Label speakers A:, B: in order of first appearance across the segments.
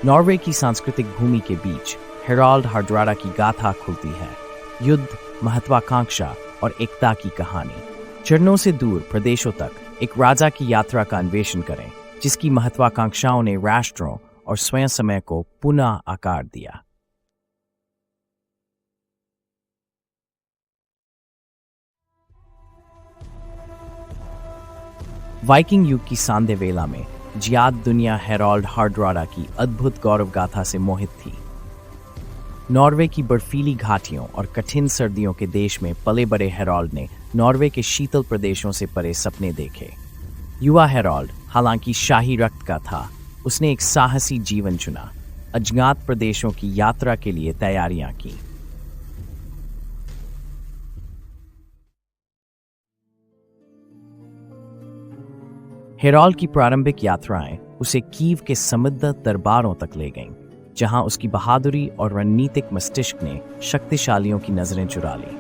A: Norway की सांस्कृतिक भूमि के बीच हेराल्ड हार्ड्राडा की गाथा खुलती है। युद्ध, महत्वाकांक्षा और एकता की कहानी। चरणों से दूर प्रदेशों तक एक राजा की यात्रा का अन्वेषण करें, जिसकी महत्वाकांक्षाओं ने राष्ट्रों और स्वयं समय को पुनः आकार दिया। वाइकिंग युग की सांध्य वेला में जियाद दुनिया हेराल्ड हार्ड्राडा की अद्भुत गौरव गाथा से मोहित थी। नॉर्वे की बर्फीली घाटियों और कठिन सर्दियों के देश में पले बड़े हेराल्ड ने नॉर्वे के शीतल प्रदेशों से परे सपने देखे। युवा हेराल्ड हालांकि शाही रक्त का था, उसने एक साहसी जीवन चुना, अज्ञात प्रदेशों की यात्रा के लिए तैयारियां की। हेराल्ड की प्रारंभिक यात्राएं उसे कीव के समृद्ध दरबारों तक ले गईं, जहां उसकी बहादुरी और रणनीतिक मस्तिष्क ने शक्तिशालियों की नजरें चुरा ली।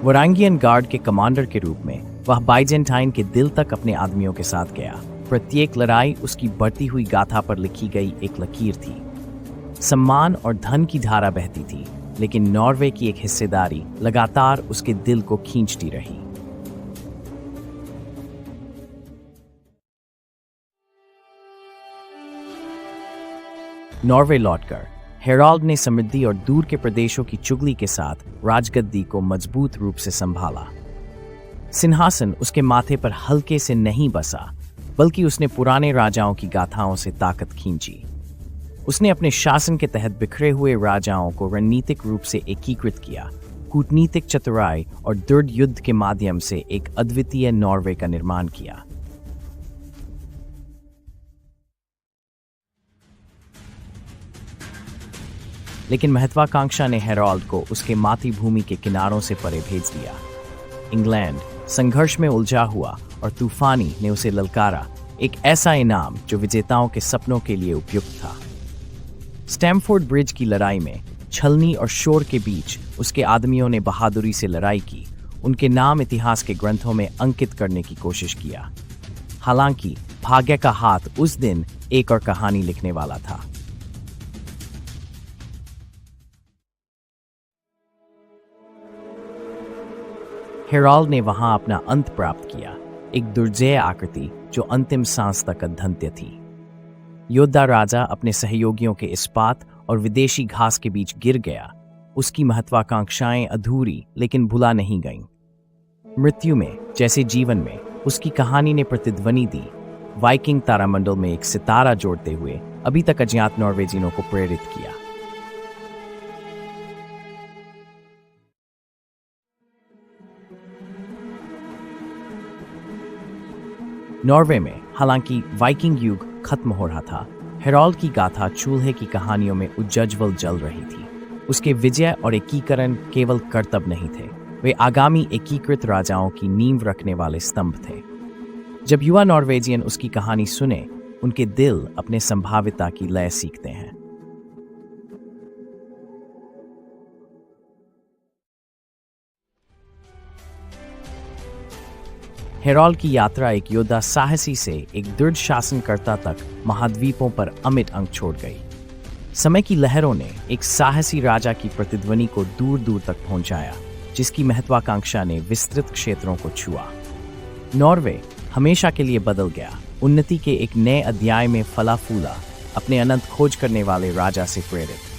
A: वरांगियन गार्ड के कमांडर के रूप में वह बाइजेंटाइन के दिल तक अपने आदमियों के साथ गया। प्रत्येक लड़ाई उसकी बढ़ती हुई गाथा पर लिखी गई एक लकीर थी। सम्मान और धन की धारा बहती थी, लेकिन नॉर्वे की एक हिस्सेदारी लगातार उसके दिल को खींचती रही। नॉर्वे लौटकर हेराल्ड ने समृद्धि और दूर के प्रदेशों की चुगली के साथ राजगद्दी को मजबूत रूप से संभाला। सिंहासन उसके माथे पर हल्के से नहीं बसा, बल्कि उसने पुराने राजाओं की गाथाओं से ताकत खींची। उसने अपने शासन के तहत बिखरे हुए राजाओं को रणनीतिक रूप से एकीकृत किया, कूटनीतिक चतुराई और दृढ़ युद्ध के माध्यम से एक अद्वितीय नॉर्वे का निर्माण किया। लेकिन महत्वाकांक्षा ने हेराल्ड को उसके मातृभूमि के किनारों से परे भेज दिया। इंग्लैंड संघर्ष में उलझा हुआ और तूफानी ने उसे ललकारा, एक ऐसा इनाम जो विजेताओं के सपनों के लिए उपयुक्त था। स्टैमफोर्ड ब्रिज की लड़ाई में छलनी और शोर के बीच उसके आदमियों ने बहादुरी से लड़ाई की, उनके नाम इतिहास के ग्रंथों में अंकित करने की कोशिश किया। हालांकि भाग्य का हाथ उस दिन एक और कहानी लिखने वाला था। हेराल्ड ने वहां अपना अंत प्राप्त किया, एक दुर्जय आकृति जो अंतिम सांस तक अद्भुत थी। योद्धा राजा अपने सहयोगियों के इस्पात और विदेशी घास के बीच गिर गया। उसकी महत्वाकांक्षाएं अधूरी लेकिन भुला नहीं गईं। मृत्यु में जैसे जीवन में उसकी कहानी ने प्रतिध्वनि दी, वाइकिंग तारामंडल में एक सितारा जोड़ते हुए अभी तक अज्ञात नॉर्वेजियनों को प्रेरित किया। नॉर्वे में हालांकि वाइकिंग युग खत्म हो रहा था, हेराल्ड की गाथा चूल्हे की कहानियों में उज्ज्वल जल रही थी। उसके विजय और एकीकरण केवल करतब नहीं थे, वे आगामी एकीकृत राजाओं की नींव रखने वाले स्तंभ थे। जब युवा नॉर्वेजियन उसकी कहानी सुने, उनके दिल अपने संभाविता की लय सीखते हैं। हेराल्ड की यात्रा एक योद्धा साहसी से एक दृढ़ शासनकर्ता तक महाद्वीपों पर अमिट अंक छोड़ गई। समय की लहरों ने एक साहसी राजा की प्रतिध्वनि को दूर दूर तक पहुंचाया, जिसकी महत्वाकांक्षा ने विस्तृत क्षेत्रों को छुआ। नॉर्वे हमेशा के लिए बदल गया, उन्नति के एक नए अध्याय में फला फूला, अपने अनंत खोज करने वाले राजा से प्रेरित।